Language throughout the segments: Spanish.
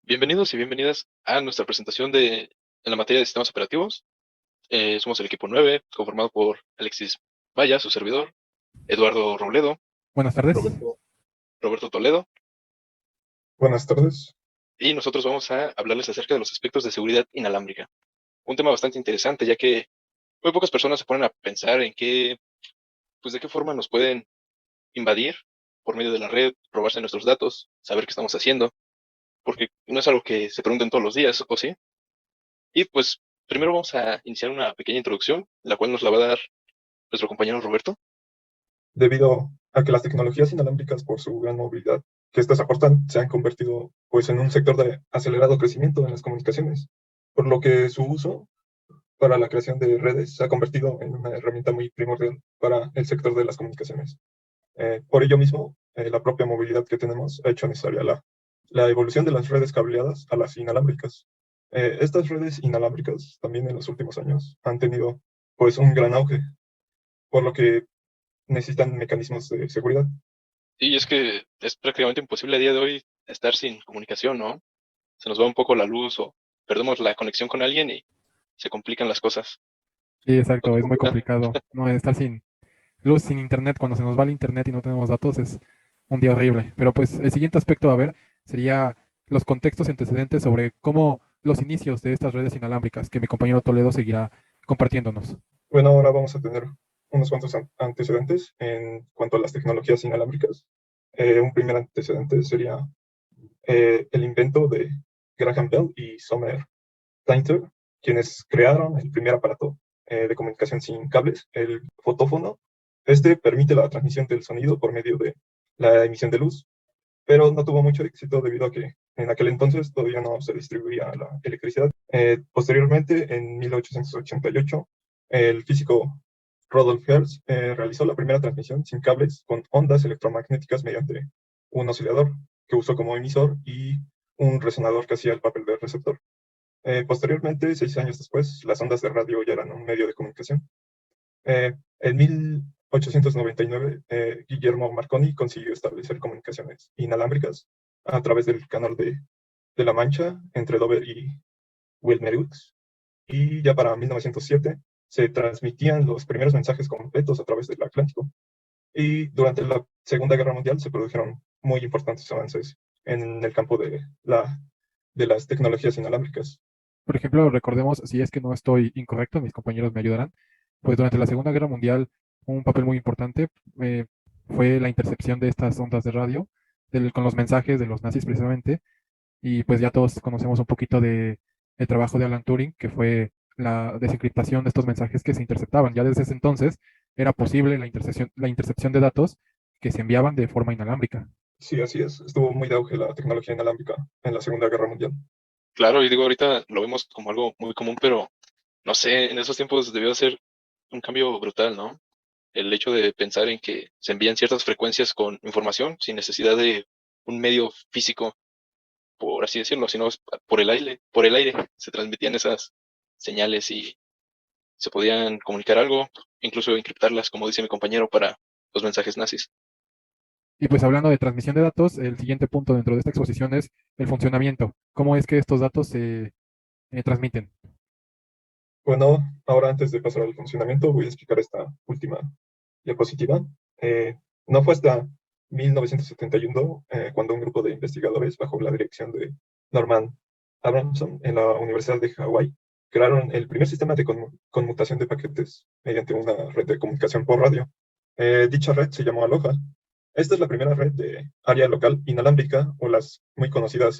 Bienvenidos y bienvenidas a nuestra presentación en la materia de sistemas operativos. Somos el equipo 9, conformado por Alexis Vaya, su servidor, Eduardo Robledo, Buenas tardes. Roberto Toledo, Buenas tardes. y nosotros vamos a hablarles acerca de los aspectos de seguridad inalámbrica. Un tema bastante interesante, ya que muy pocas personas se ponen a pensar de qué forma nos pueden invadir por medio de la red, robarse nuestros datos, saber qué estamos haciendo, porque no es algo que se pregunten todos los días, ¿o sí? Y pues primero vamos a iniciar una pequeña introducción, la cual nos la va a dar nuestro compañero Roberto. Debido a que las tecnologías inalámbricas, por su gran movilidad que éstas aportan, se han convertido pues, en un sector de acelerado crecimiento en las comunicaciones, por lo que su uso para la creación de redes se ha convertido en una herramienta muy primordial para el sector de las comunicaciones. Por ello mismo, la propia movilidad que tenemos ha hecho necesaria la evolución de las redes cableadas a las inalámbricas. Estas redes inalámbricas también en los últimos años han tenido pues un gran auge, por lo que necesitan mecanismos de seguridad. Y es que es prácticamente imposible a día de hoy estar sin comunicación, ¿no? Se nos va un poco la luz o perdemos la conexión con alguien y se complican las cosas. Sí, exacto, es muy Ah, complicado. No estar sin luz, sin internet, cuando se nos va el internet y no tenemos datos, es un día horrible. Pero pues el siguiente aspecto a ver sería los contextos y antecedentes sobre cómo los inicios de estas redes inalámbricas, que mi compañero Toledo seguirá compartiéndonos. Bueno, ahora vamos a tener unos cuantos antecedentes en cuanto a las tecnologías inalámbricas. Un primer antecedente sería el invento de Graham Bell y Sumner Tainter, quienes crearon el primer aparato de comunicación sin cables, el fotófono. Este permite la transmisión del sonido por medio de la emisión de luz, pero no tuvo mucho éxito debido a que en aquel entonces todavía no se distribuía la electricidad. Posteriormente, en 1888, el físico Rudolf Hertz realizó la primera transmisión sin cables con ondas electromagnéticas mediante un oscilador que usó como emisor y un resonador que hacía el papel de receptor. Posteriormente, 6 años después, las ondas de radio ya eran un medio de comunicación. En 1899, Guillermo Marconi consiguió establecer comunicaciones inalámbricas a través del canal de la Mancha entre Dover y Wilmerux. Y ya para 1907 se transmitían los primeros mensajes completos a través del Atlántico. Y durante la Segunda Guerra Mundial se produjeron muy importantes avances en el campo de las tecnologías inalámbricas. Por ejemplo, recordemos, si es que no estoy incorrecto, mis compañeros me ayudarán, pues durante la Segunda Guerra Mundial un papel muy importante eh, fue la intercepción de estas ondas de radio con los mensajes de los nazis precisamente. Y pues ya todos conocemos un poquito de el trabajo de Alan Turing, que fue la desencriptación de estos mensajes que se interceptaban. Ya desde ese entonces era posible la intercepción de datos que se enviaban de forma inalámbrica. Sí, así es. Estuvo muy de auge la tecnología inalámbrica en la Segunda Guerra Mundial. claro, y digo, ahorita lo vemos como algo muy común, pero no sé, en esos tiempos debió ser un cambio brutal, ¿no? El hecho de pensar en que se envían ciertas frecuencias con información sin necesidad de un medio físico, por así decirlo, sino por el aire se transmitían esas señales y se podían comunicar algo, incluso encriptarlas, como dice mi compañero, para los mensajes nazis. Y pues hablando de transmisión de datos, el siguiente punto dentro de esta exposición es el funcionamiento. ¿Cómo es que estos datos se transmiten? Bueno, ahora antes de pasar al funcionamiento, voy a explicar esta última diapositiva. Eh, no fue hasta 1971 cuando un grupo de investigadores, bajo la dirección de Norman Abramson en la Universidad de Hawái, crearon el primer sistema de conmutación de paquetes mediante una red de comunicación por radio. Dicha red se llamó Aloha. Esta es la primera red de área local inalámbrica, o las muy conocidas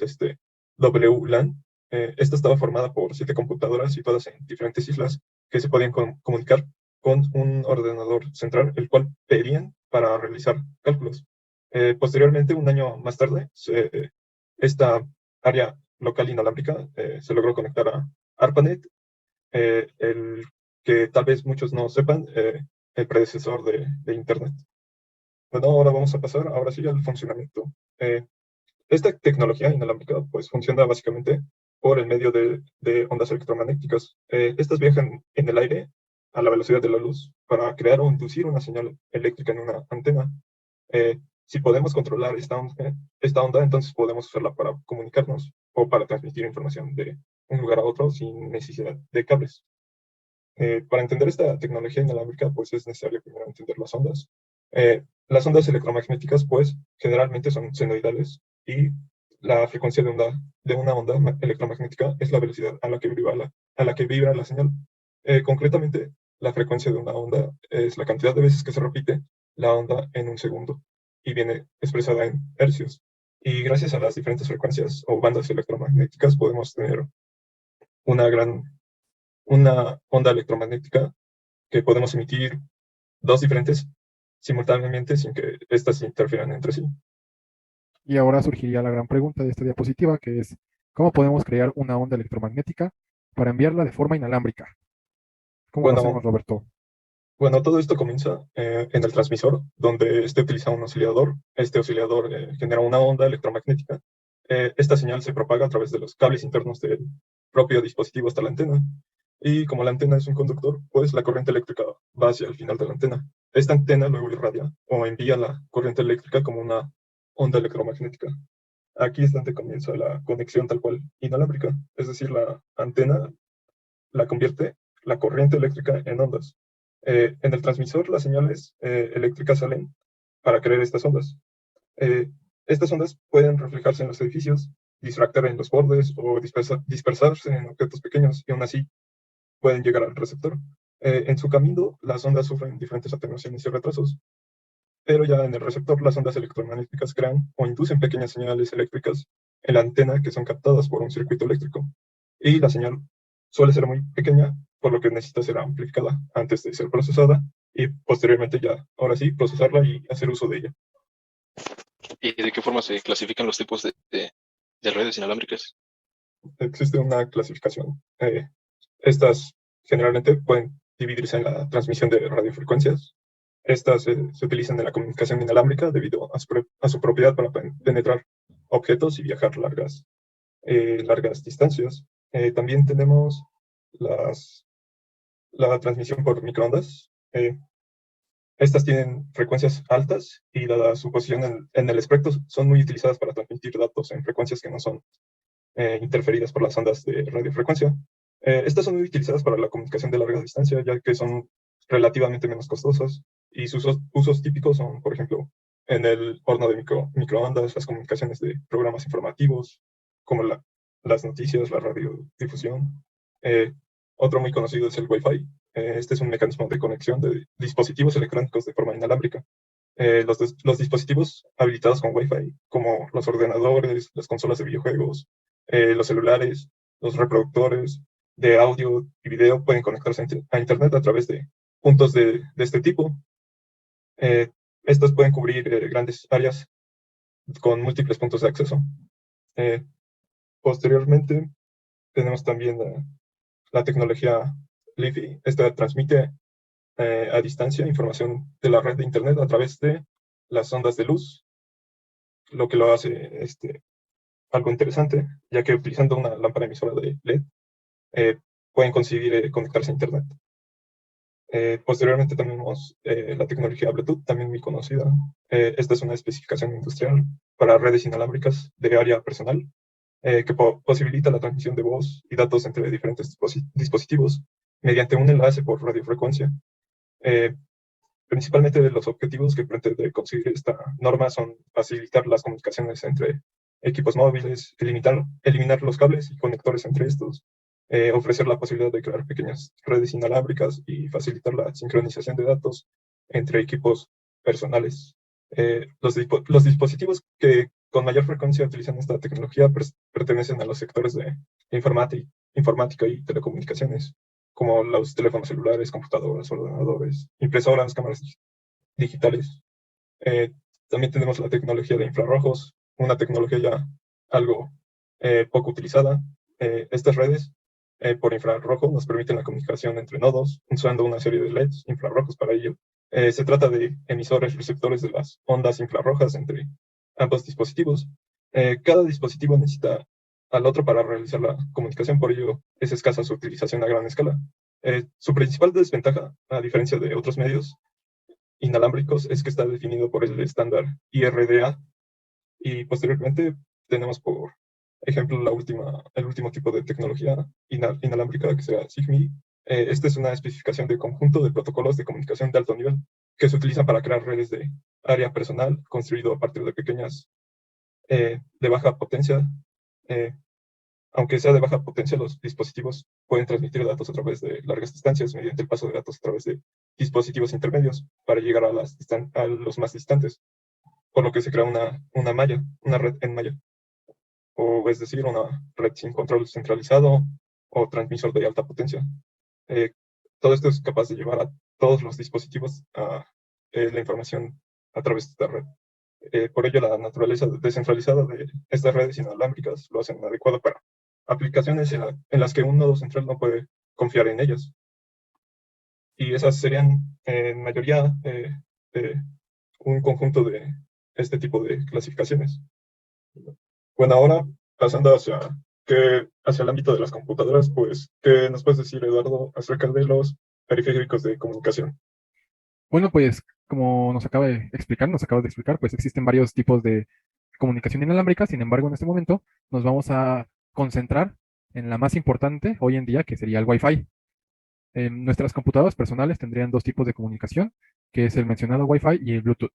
WLAN. Esta estaba formada por 7 computadoras situadas en diferentes islas que se podían comunicar con un ordenador central, el cual pedían para realizar cálculos. Posteriormente, un año más tarde, esta área local inalámbrica se logró conectar a ARPANET, el que tal vez muchos no sepan, el predecesor de Internet. Bueno, ahora vamos a pasar, ahora sí, al funcionamiento. Esta tecnología inalámbrica pues funciona básicamente por el medio de ondas electromagnéticas. Estas viajan en el aire a la velocidad de la luz para crear o inducir una señal eléctrica en una antena. Si podemos controlar esta onda, entonces podemos usarla para comunicarnos o para transmitir información de un lugar a otro sin necesidad de cables. Para entender esta tecnología inalámbrica, pues es necesario primero entender las ondas. Las ondas electromagnéticas, pues, generalmente son senoidales y la frecuencia de una onda electromagnética es la velocidad a la que vibra la señal. Concretamente, la frecuencia de una onda es la cantidad de veces que se repite la onda en un segundo y viene expresada en hercios. Y gracias a las diferentes frecuencias o bandas electromagnéticas podemos tener una onda electromagnética que podemos emitir dos diferentes simultáneamente sin que éstas interfieran entre sí. Y ahora surgiría la gran pregunta de esta diapositiva, que es, ¿cómo podemos crear una onda electromagnética para enviarla de forma inalámbrica? ¿Cómo lo hacemos, Bueno, Roberto? bueno, todo esto comienza en el transmisor, donde este utiliza un oscilador. Este oscilador genera una onda electromagnética. Esta señal se propaga a través de los cables internos del propio dispositivo hasta la antena. Y como la antena es un conductor, pues la corriente eléctrica va hacia el final de la antena. Esta antena luego irradia o envía la corriente eléctrica como una onda electromagnética. Aquí es donde comienza la conexión tal cual inalámbrica, es decir, la antena la convierte la corriente eléctrica en ondas. En el transmisor las señales eléctricas salen para crear estas ondas. Eh, estas ondas pueden reflejarse en los edificios, difractar en los bordes o dispersarse en objetos pequeños y aún así pueden llegar al receptor. En su camino, las ondas sufren diferentes atenuaciones y retrasos, pero ya en el receptor las ondas electromagnéticas crean o inducen pequeñas señales eléctricas en la antena que son captadas por un circuito eléctrico. Y la señal suele ser muy pequeña, por lo que necesita ser amplificada antes de ser procesada y posteriormente ya, ahora sí, procesarla y hacer uso de ella. ¿Y de qué forma se clasifican los tipos de redes inalámbricas? Existe una clasificación. Estas generalmente pueden dividirse en la transmisión de radiofrecuencias. Estas se utilizan en la comunicación inalámbrica debido a su propiedad para penetrar objetos y viajar largas distancias. También tenemos la transmisión por microondas. Estas tienen frecuencias altas y dada su posición en el espectro son muy utilizadas para transmitir datos en frecuencias que no son interferidas por las ondas de radiofrecuencia. Estas son muy utilizadas para la comunicación de larga distancia, ya que son relativamente menos costosas y sus usos típicos son, por ejemplo, en el horno de microondas, las comunicaciones de programas informativos, como las noticias, la radiodifusión. Eh, Otro muy conocido es el Wi-Fi. Este es un mecanismo de conexión de dispositivos electrónicos de forma inalámbrica. Los dispositivos habilitados con Wi-Fi, como los ordenadores, las consolas de videojuegos, los celulares, los reproductores de audio y video pueden conectarse a Internet a través de puntos de este tipo. Eh, Estos pueden cubrir grandes áreas con múltiples puntos de acceso. Eh, Posteriormente, tenemos también la tecnología LiFi. Esta transmite a distancia información de la red de Internet a través de las ondas de luz, lo que lo hace algo interesante, ya que utilizando una lámpara emisora de LED, pueden conseguir conectarse a Internet. Posteriormente tenemos la tecnología Bluetooth, también muy conocida. Esta es una especificación industrial para redes inalámbricas de área personal, que posibilita la transmisión de voz y datos entre diferentes dispositivos mediante un enlace por radiofrecuencia. Principalmente los objetivos que pretende conseguir esta norma son facilitar las comunicaciones entre equipos móviles, eliminar los cables y conectores entre estos, ofrecer la posibilidad de crear pequeñas redes inalámbricas y facilitar la sincronización de datos entre equipos personales. Los dispositivos que con mayor frecuencia utilizan esta tecnología pertenecen a los sectores de informática y telecomunicaciones, como los teléfonos celulares, computadoras, ordenadores, impresoras, cámaras digitales. También tenemos la tecnología de infrarrojos, una tecnología ya algo poco utilizada. Estas redes por infrarrojo nos permiten la comunicación entre nodos usando una serie de LEDs infrarrojos para ello. Se trata de emisores receptores de las ondas infrarrojas entre ambos dispositivos. Cada dispositivo necesita al otro para realizar la comunicación, por ello es escasa su utilización a gran escala. Su principal desventaja, a diferencia de otros medios, inalámbricos es que está definido por el estándar IRDA, y posteriormente tenemos por ejemplo el último tipo de tecnología inalámbrica, que será SIGMI. Esta es una especificación de conjunto de protocolos de comunicación de alto nivel que se utilizan para crear redes de área personal construido a partir de pequeñas de baja potencia. eh, Aunque sea de baja potencia, los dispositivos pueden transmitir datos a través de largas distancias mediante el paso de datos a través de dispositivos intermedios para llegar a los más distantes, por lo que se crea una malla, una red en malla, o es decir, una red sin control centralizado o transmisor de alta potencia. Eh, Todo esto es capaz de llevar a todos los dispositivos a la información a través de esta red. Por ello, la naturaleza descentralizada de estas redes inalámbricas lo hacen adecuado para aplicaciones en las que un nodo central no puede confiar en ellas. Y esas serían, en mayoría, un conjunto de este tipo de clasificaciones. Bueno, ahora pasando hacia el ámbito de las computadoras, pues, ¿qué nos puedes decir, Eduardo, acerca de los periféricos de comunicación? Bueno, pues como nos acabas de explicar, pues existen varios tipos de comunicación inalámbrica. Sin embargo, en este momento nos vamos a concentrar en la más importante hoy en día, que sería el Wi-Fi. Nuestras computadoras personales tendrían dos tipos de comunicación, que es el mencionado Wi-Fi y el Bluetooth.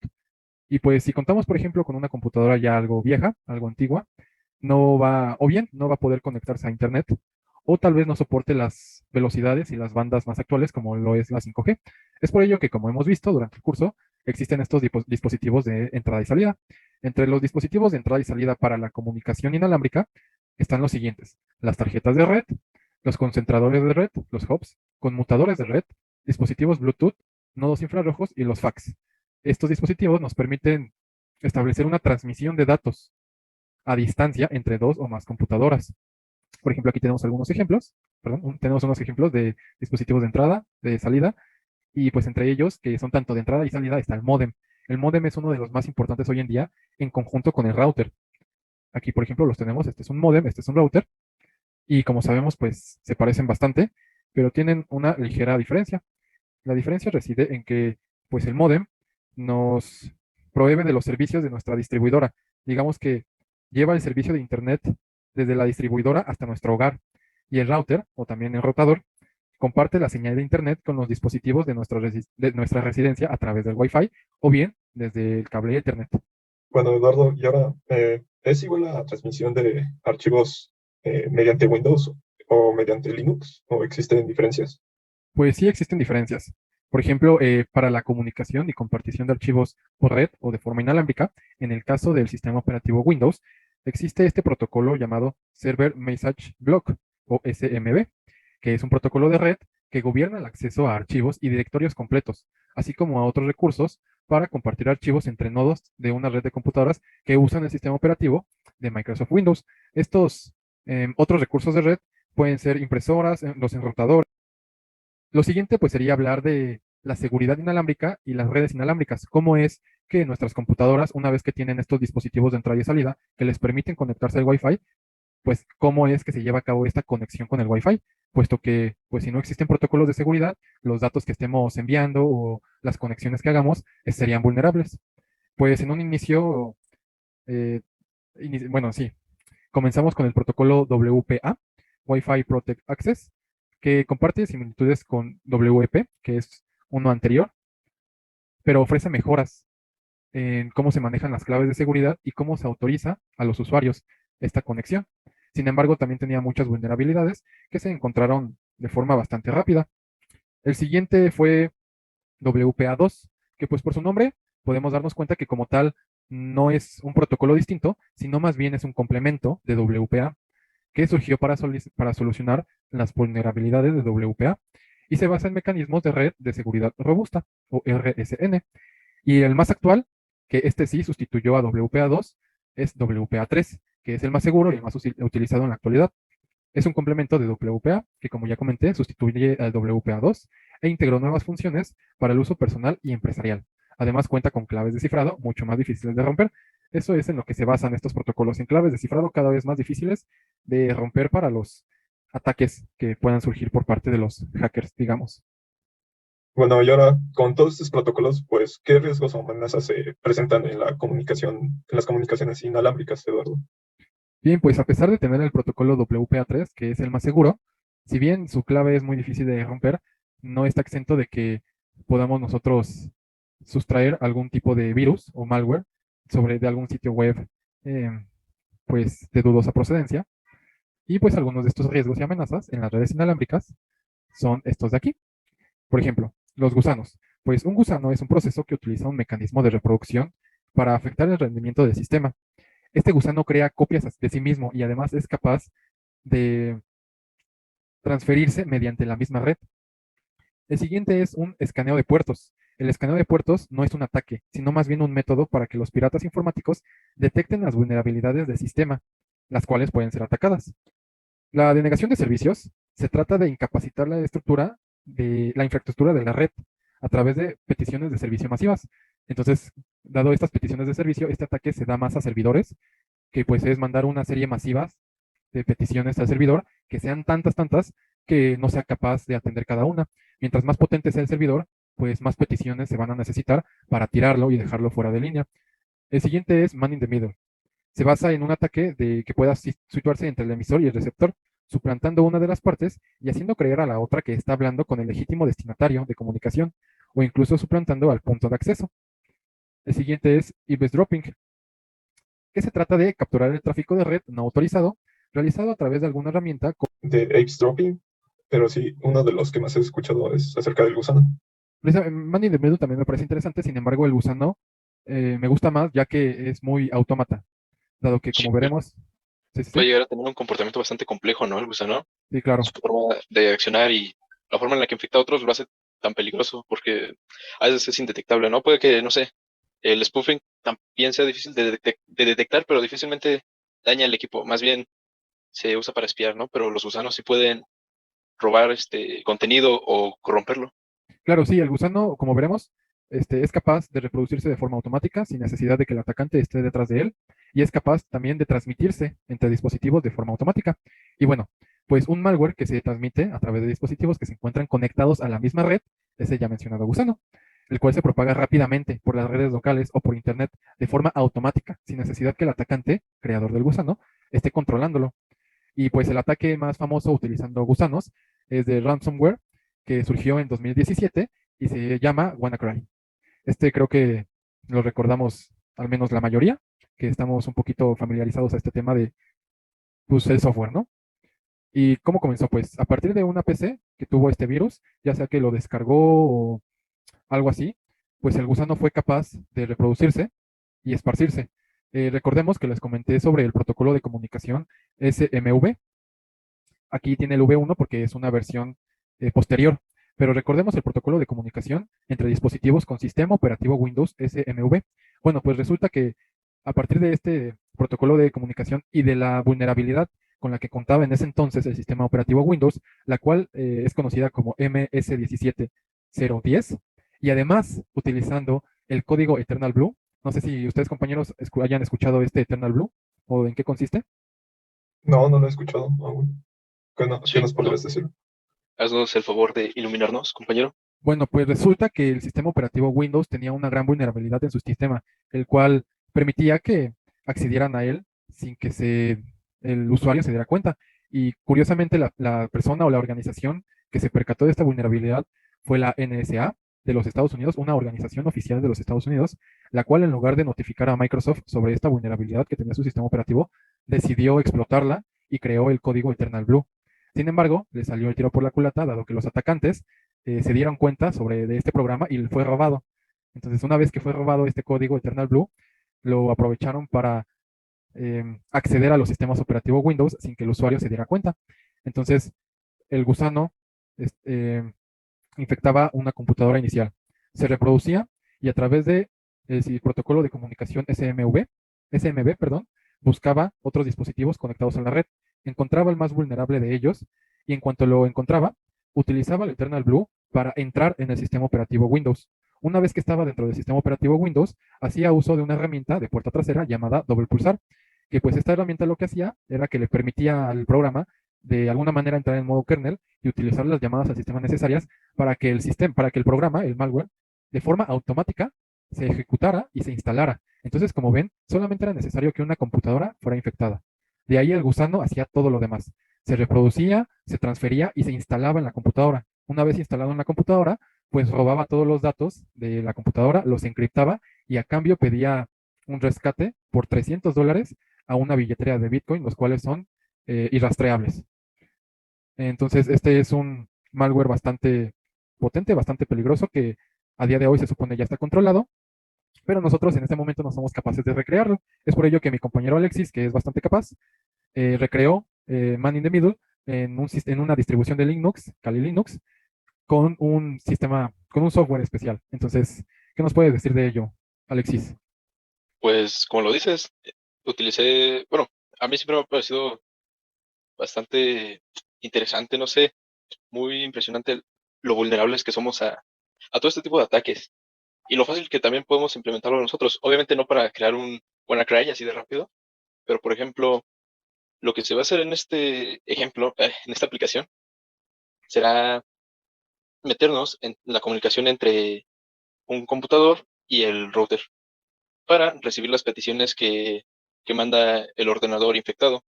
Y pues si contamos, por ejemplo, con una computadora ya algo vieja, algo antigua, o bien no va a poder conectarse a Internet, o tal vez no soporte las velocidades y las bandas más actuales como lo es la 5G. Es por ello que, como hemos visto durante el curso, existen estos dispositivos de entrada y salida. Entre los dispositivos de entrada y salida para la comunicación inalámbrica están los siguientes: las tarjetas de red, los concentradores de red, los hubs, conmutadores de red, dispositivos Bluetooth, nodos infrarrojos y los fax. Estos dispositivos nos permiten establecer una transmisión de datos a distancia entre dos o más computadoras. Por ejemplo, aquí tenemos algunos ejemplos, perdón, tenemos unos ejemplos de dispositivos de entrada, de salida, y pues entre ellos, que son tanto de entrada y salida, está el módem. El módem es uno de los más importantes hoy en día en conjunto con el router. Aquí, por ejemplo, los tenemos, este es un módem, este es un router, y como sabemos, pues se parecen bastante, pero tienen una ligera diferencia. La diferencia reside en que, pues el módem nos provee de los servicios de nuestra distribuidora. Digamos que lleva el servicio de Internet desde la distribuidora hasta nuestro hogar. Y el router, o también el routador, comparte la señal de Internet con los dispositivos de nuestra residencia a través del Wi-Fi o bien desde el cable Ethernet. Bueno, Eduardo, y ahora, ¿es igual la transmisión de archivos mediante Windows o mediante Linux, o existen diferencias? Pues sí existen diferencias. Por ejemplo, para la comunicación y compartición de archivos por red o de forma inalámbrica, en el caso del sistema operativo Windows, existe este protocolo llamado Server Message Block o SMB, que es un protocolo de red que gobierna el acceso a archivos y directorios completos, así como a otros recursos para compartir archivos entre nodos de una red de computadoras que usan el sistema operativo de Microsoft Windows. Estos otros recursos de red pueden ser impresoras, los enrutadores. Lo siguiente pues sería hablar de la seguridad inalámbrica y las redes inalámbricas. Cómo es que nuestras computadoras, una vez que tienen estos dispositivos de entrada y salida que les permiten conectarse al Wi-Fi, pues cómo es que se lleva a cabo esta conexión con el Wi-Fi, puesto que pues si no existen protocolos de seguridad, los datos que estemos enviando o las conexiones que hagamos serían vulnerables. Pues en un inicio, eh, bueno, sí, comenzamos con el protocolo WPA, Wi-Fi Protect Access, que comparte similitudes con WEP, que es uno anterior, pero ofrece mejoras en cómo se manejan las claves de seguridad y cómo se autoriza a los usuarios esta conexión. Sin embargo, también tenía muchas vulnerabilidades que se encontraron de forma bastante rápida. El siguiente fue WPA2, que pues por su nombre podemos darnos cuenta que como tal no es un protocolo distinto, sino más bien es un complemento de WPA que surgió para solucionar las vulnerabilidades de WPA y se basa en mecanismos de red de seguridad robusta o RSN. Y el más actual, que este sí sustituyó a WPA2, es WPA3, que es el más seguro y el más utilizado en la actualidad. Es un complemento de WPA que, como ya comenté, sustituye al WPA2 e integró nuevas funciones para el uso personal y empresarial. Además, cuenta con claves de cifrado mucho más difíciles de romper. Eso es en lo que se basan estos protocolos, en claves de cifrado cada vez más difíciles de romper para los ataques que puedan surgir por parte de los hackers, digamos. Bueno, y ahora con todos estos protocolos, pues, ¿qué riesgos o amenazas se presentan en la comunicación, en las comunicaciones inalámbricas, Eduardo? Bien, pues a pesar de tener el protocolo WPA3, que es el más seguro, si bien su clave es muy difícil de romper, no está exento de que podamos nosotros sustraer algún tipo de virus o malware sobre de algún sitio web, eh, pues de dudosa procedencia. Y pues algunos de estos riesgos y amenazas en las redes inalámbricas son estos de aquí. Por ejemplo, los gusanos. Pues un gusano es un proceso que utiliza un mecanismo de reproducción para afectar el rendimiento del sistema. Este gusano crea copias de sí mismo y además es capaz de transferirse mediante la misma red. El siguiente es un escaneo de puertos. El escaneo de puertos no es un ataque, sino más bien un método para que los piratas informáticos detecten las vulnerabilidades del sistema, las cuales pueden ser atacadas. La denegación de servicios se trata de incapacitar la estructura de la infraestructura de la red a través de peticiones de servicio masivas. Entonces, dado estas peticiones de servicio, este ataque se da más a servidores, que pues es mandar una serie masiva de peticiones al servidor, que sean tantas, que no sea capaz de atender cada una. Mientras más potente sea el servidor, pues más peticiones se van a necesitar para tirarlo y dejarlo fuera de línea. El siguiente es man in the middle. Se basa en un ataque de que pueda situarse entre el emisor y el receptor, suplantando una de las partes y haciendo creer a la otra que está hablando con el legítimo destinatario de comunicación, o incluso suplantando al punto de acceso. El siguiente es eavesdropping, que se trata de capturar el tráfico de red no autorizado realizado a través de alguna herramienta. De eavesdropping, pero sí, uno de los que más he escuchado es acerca del gusano. Man in the Middle también me parece interesante, sin embargo el gusano me gusta más ya que es muy autómata, dado que Sí, como veremos, puede llegar a tener un comportamiento bastante complejo, ¿no? El gusano, sí, claro, su forma de accionar y la forma en la que infecta a otros lo hace tan peligroso porque a veces es indetectable, ¿no? Puede que, no sé, el spoofing también sea difícil de detectar, pero difícilmente daña el equipo. Más bien se usa para espiar, ¿no? Pero los gusanos sí pueden robar este contenido o corromperlo. claro, sí, el gusano, como veremos, es capaz de reproducirse de forma automática sin necesidad de que el atacante esté detrás de él y es capaz también de transmitirse entre dispositivos de forma automática. Y bueno, pues un malware que se transmite a través de dispositivos que se encuentran conectados a la misma red es el ya mencionado gusano, el cual se propaga rápidamente por las redes locales o por internet de forma automática, sin necesidad que el atacante, creador del gusano, esté controlándolo. Y pues el ataque más famoso utilizando gusanos es de ransomware, que surgió en 2017 y se llama WannaCry. Este creo que lo recordamos al menos la mayoría, que estamos un poquito familiarizados a este tema de pues, el software, ¿no? ¿Y cómo comenzó? Pues a partir de una PC que tuvo este virus, ya sea que lo descargó o algo así, pues el gusano fue capaz de reproducirse y esparcirse. Recordemos que les comenté sobre el protocolo de comunicación SMV. Aquí tiene el V1 porque es una versión posterior, pero recordemos el protocolo de comunicación entre dispositivos con sistema operativo Windows SMV. Bueno, pues resulta que a partir de este protocolo de comunicación y de la vulnerabilidad con la que contaba en ese entonces el sistema operativo Windows, la cual es conocida como MS17010, y además utilizando el código Eternal Blue. No sé si ustedes, compañeros, hayan escuchado este Eternal Blue o en qué consiste. No, no lo he escuchado aún. ¿Qué Sí, nos no. podrías decir? Haznos el favor de iluminarnos, compañero. Bueno, pues resulta que el sistema operativo Windows tenía una gran vulnerabilidad en su sistema, el cual permitía que accedieran a él sin que el usuario se diera cuenta. Y curiosamente, la persona o la organización que se percató de esta vulnerabilidad fue la NSA de los Estados Unidos, una organización oficial de los Estados Unidos, la cual en lugar de notificar a Microsoft sobre esta vulnerabilidad que tenía su sistema operativo, decidió explotarla y creó el código Eternal Blue. Sin embargo, le salió el tiro por la culata, dado que los atacantes se dieron cuenta de este programa y fue robado. Entonces, una vez que fue robado este código Eternal Blue, lo aprovecharon para acceder a los sistemas operativos Windows sin que el usuario se diera cuenta. Entonces, el gusano infectaba una computadora inicial, se reproducía y a través de el protocolo de comunicación SMB, perdón, buscaba otros dispositivos conectados a la red, encontraba el más vulnerable de ellos y en cuanto lo encontraba, utilizaba el Eternal Blue para entrar en el sistema operativo Windows. Una vez que estaba dentro del sistema operativo Windows, hacía uso de una herramienta de puerta trasera llamada doble pulsar, que pues esta herramienta lo que hacía era que le permitía al programa de alguna manera entrar en modo kernel y utilizar las llamadas al sistema necesarias para que el sistema, para que el programa, el malware, de forma automática se ejecutara y se instalara. Entonces, como ven, solamente era necesario que una computadora fuera infectada. De ahí el gusano hacía todo lo demás. Se reproducía, se transfería y se instalaba en la computadora. Una vez instalado en la computadora, pues robaba todos los datos de la computadora, los encriptaba y a cambio pedía un rescate por $300 a una billetera de Bitcoin, los cuales son irrastreables. Entonces, este es un malware bastante potente, bastante peligroso, que a día de hoy se supone ya está controlado, pero nosotros en este momento no somos capaces de recrearlo. Es por ello que mi compañero Alexis, que es bastante capaz, recreó Man in the Middle en una distribución de Linux, Kali Linux, con un sistema, con un software especial. Entonces, ¿qué nos puedes decir de ello, Alexis? Pues como lo dices, utilicé, bueno, a mí siempre me ha parecido bastante interesante, no sé, muy impresionante lo vulnerables que somos a todo este tipo de ataques y lo fácil que también podemos implementarlo nosotros. Obviamente no para crear un WannaCry así de rápido, pero por ejemplo, lo que se va a hacer en este ejemplo, en esta aplicación, será meternos en la comunicación entre un computador y el router para recibir las peticiones que manda el ordenador infectado.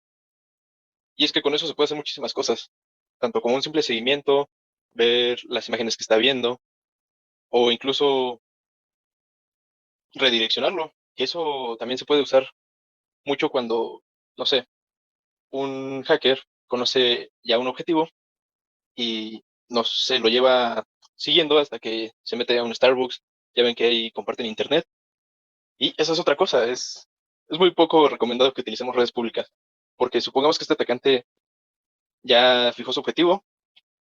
Y es que con eso se puede hacer muchísimas cosas, tanto como un simple seguimiento, ver las imágenes que está viendo, o incluso redireccionarlo. Y eso también se puede usar mucho cuando, no sé, un hacker conoce ya un objetivo y no se lo lleva siguiendo hasta que se mete a un Starbucks. Ya ven que ahí comparten internet. Y esa es otra cosa, es muy poco recomendado que utilicemos redes públicas, porque supongamos que este atacante ya fijó su objetivo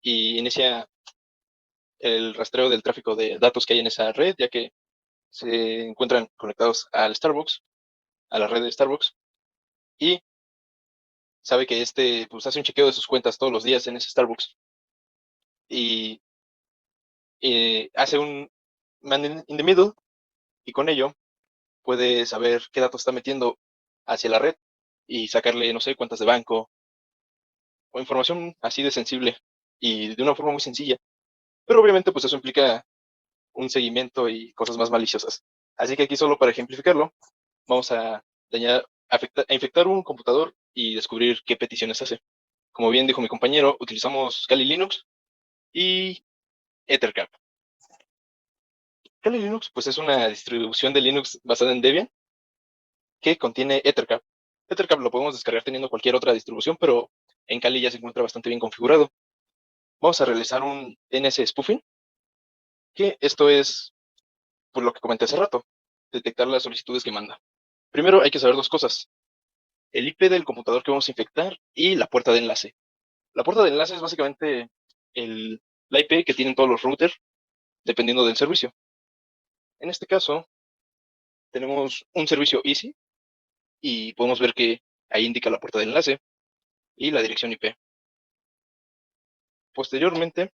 y inicia el rastreo del tráfico de datos que hay en esa red, ya que se encuentran conectados al Starbucks, a la red de Starbucks, y sabe que este pues hace un chequeo de sus cuentas todos los días en ese Starbucks y hace un man in the middle y con ello puede saber qué datos está metiendo hacia la red y sacarle no sé cuentas de banco o información así de sensible y de una forma muy sencilla. Pero obviamente pues eso implica un seguimiento y cosas más maliciosas. Así que aquí solo para ejemplificarlo, vamos a dañar, a infectar un computador y descubrir qué peticiones hace. Como bien dijo mi compañero, utilizamos Kali Linux y Ethercap. Kali Linux pues es una distribución de Linux basada en Debian que contiene Ethercap. Ethercap lo podemos descargar teniendo cualquier otra distribución, pero en Kali ya se encuentra bastante bien configurado. Vamos a realizar un DNS spoofing, que esto es por lo que comenté hace rato, detectar las solicitudes que manda. Primero hay que saber dos cosas: el IP del computador que vamos a infectar y la puerta de enlace. La puerta de enlace es básicamente la IP que tienen todos los routers, dependiendo del servicio. En este caso, tenemos un servicio Easy y podemos ver que ahí indica la puerta de enlace y la dirección IP. Posteriormente,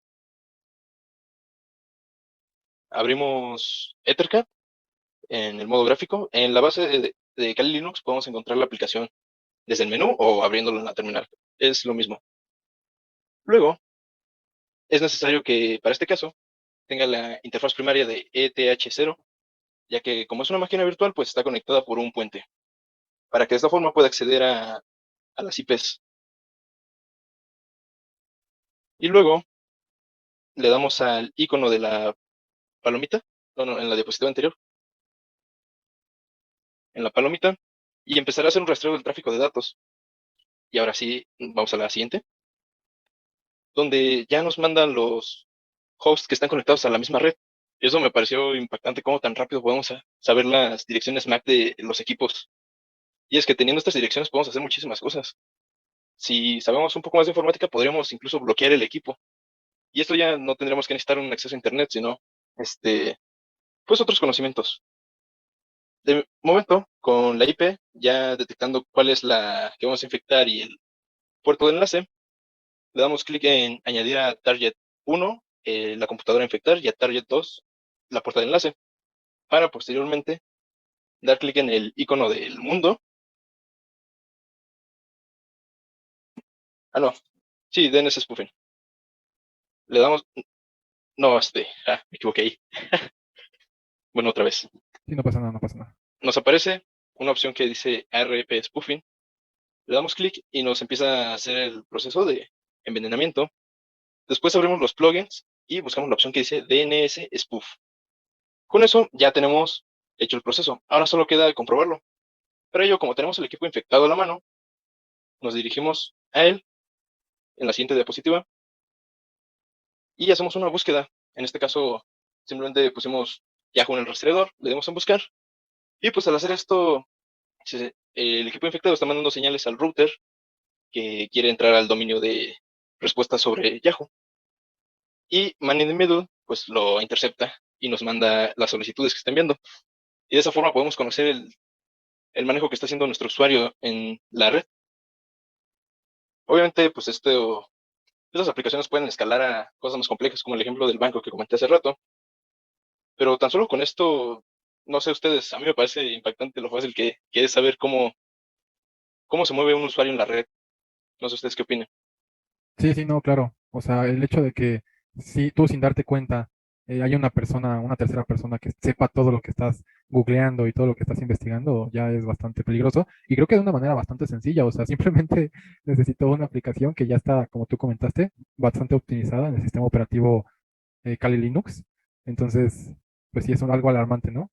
abrimos Ethercat en el modo gráfico. En la base de Kali Linux podemos encontrar la aplicación desde el menú o abriéndolo en la terminal. Es lo mismo. Luego, es necesario que para este caso tenga la interfaz primaria de ETH0, ya que como es una máquina virtual, pues está conectada por un puente, para que de esta forma pueda acceder a las IPs. Y luego le damos al icono de la palomita, no, en la diapositiva anterior, en la palomita, y empezará a hacer un rastreo del tráfico de datos. Y ahora sí, vamos a la siguiente, donde ya nos mandan los hosts que están conectados a la misma red. Y eso me pareció impactante, cómo tan rápido podemos saber las direcciones MAC de los equipos. Y es que teniendo estas direcciones podemos hacer muchísimas cosas. Si sabemos un poco más de informática, podríamos incluso bloquear el equipo. Y esto ya no tendremos que necesitar un acceso a Internet, sino pues otros conocimientos. De momento, con la IP, ya detectando cuál es la que vamos a infectar y el puerto de enlace, le damos clic en añadir a Target 1 la computadora a infectar y a Target 2 la puerta de enlace, para posteriormente dar clic en el icono del mundo. Ah, no, Sí, DNS spoofing. Le damos, no, me equivoqué ahí. Bueno, otra vez. Sí, no pasa nada, no pasa nada. Nos aparece una opción que dice ARP spoofing. Le damos clic y nos empieza a hacer el proceso de envenenamiento. Después abrimos los plugins y buscamos la opción que dice DNS spoof. Con eso ya tenemos hecho el proceso. Ahora solo queda comprobarlo. Para ello, como tenemos el equipo infectado a la mano, nos dirigimos a él en la siguiente diapositiva y hacemos una búsqueda. En este caso, simplemente pusimos Yahoo en el rastreador, le damos en buscar y pues al hacer esto, el equipo infectado está mandando señales al router que quiere entrar al dominio de respuesta sobre Yahoo. Y Man in the Middle pues lo intercepta y nos manda las solicitudes que estén viendo. Y de esa forma podemos conocer el manejo que está haciendo nuestro usuario en la red. Obviamente, pues estas aplicaciones pueden escalar a cosas más complejas, como el ejemplo del banco que comenté hace rato. Pero tan solo con esto, no sé ustedes, a mí me parece impactante lo fácil que es saber cómo se mueve un usuario en la red. No sé ustedes qué opinan. Sí, sí, no, claro. O sea, el hecho de que si tú sin darte cuenta hay una persona, una tercera persona que sepa todo lo que estás googleando y todo lo que estás investigando, ya es bastante peligroso. Y creo que de una manera bastante sencilla. O sea, simplemente necesito una aplicación que ya está, como tú comentaste, bastante optimizada en el sistema operativo Kali Linux. Entonces, pues sí, es algo alarmante, ¿no?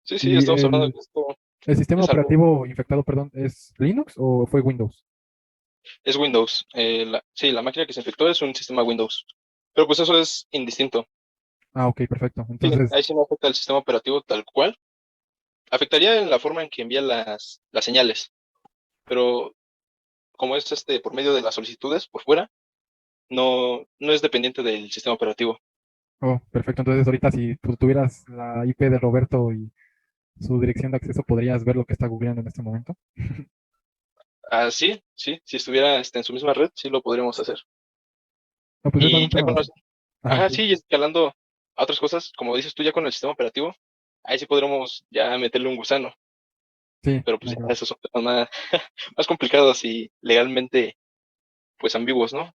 Sí, sí, ¿Y estamos hablando de que esto el sistema es algo, operativo infectado, perdón, es Linux o fue Windows? es Windows. Sí, la máquina que se infectó es un sistema Windows. Pero pues eso es indistinto. Ah, ok, perfecto. Sí, Entonces, ahí sí no afecta el sistema operativo tal cual. Afectaría en la forma en que envía las señales. Pero como es por medio de las solicitudes por fuera, no es dependiente del sistema operativo. oh, perfecto. Entonces, ahorita si tú tuvieras la IP de Roberto y su dirección de acceso, podrías ver lo que está googleando en este momento. Ah, sí, sí, si estuviera en su misma red, sí lo podríamos hacer. No, pues es Y un ya tema con bastante. Ajá, ajá, sí. sí, y escalando a otras cosas, como dices tú ya con el sistema operativo, ahí sí podremos ya meterle un gusano, Sí, pero pues no, ya claro. esos son temas más, más complicados y legalmente pues ambiguos, ¿no?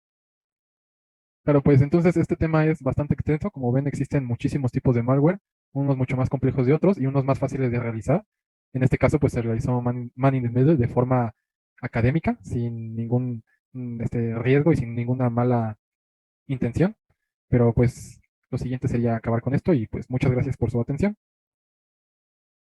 Claro, pues entonces este tema es bastante extenso. Como ven, existen muchísimos tipos de malware, unos mucho más complejos de otros y unos más fáciles de realizar. En este caso, pues se realizó Man in the Middle de forma académica, sin ningún riesgo y sin ninguna mala intención. Pero pues lo siguiente sería acabar con esto y pues muchas gracias por su atención.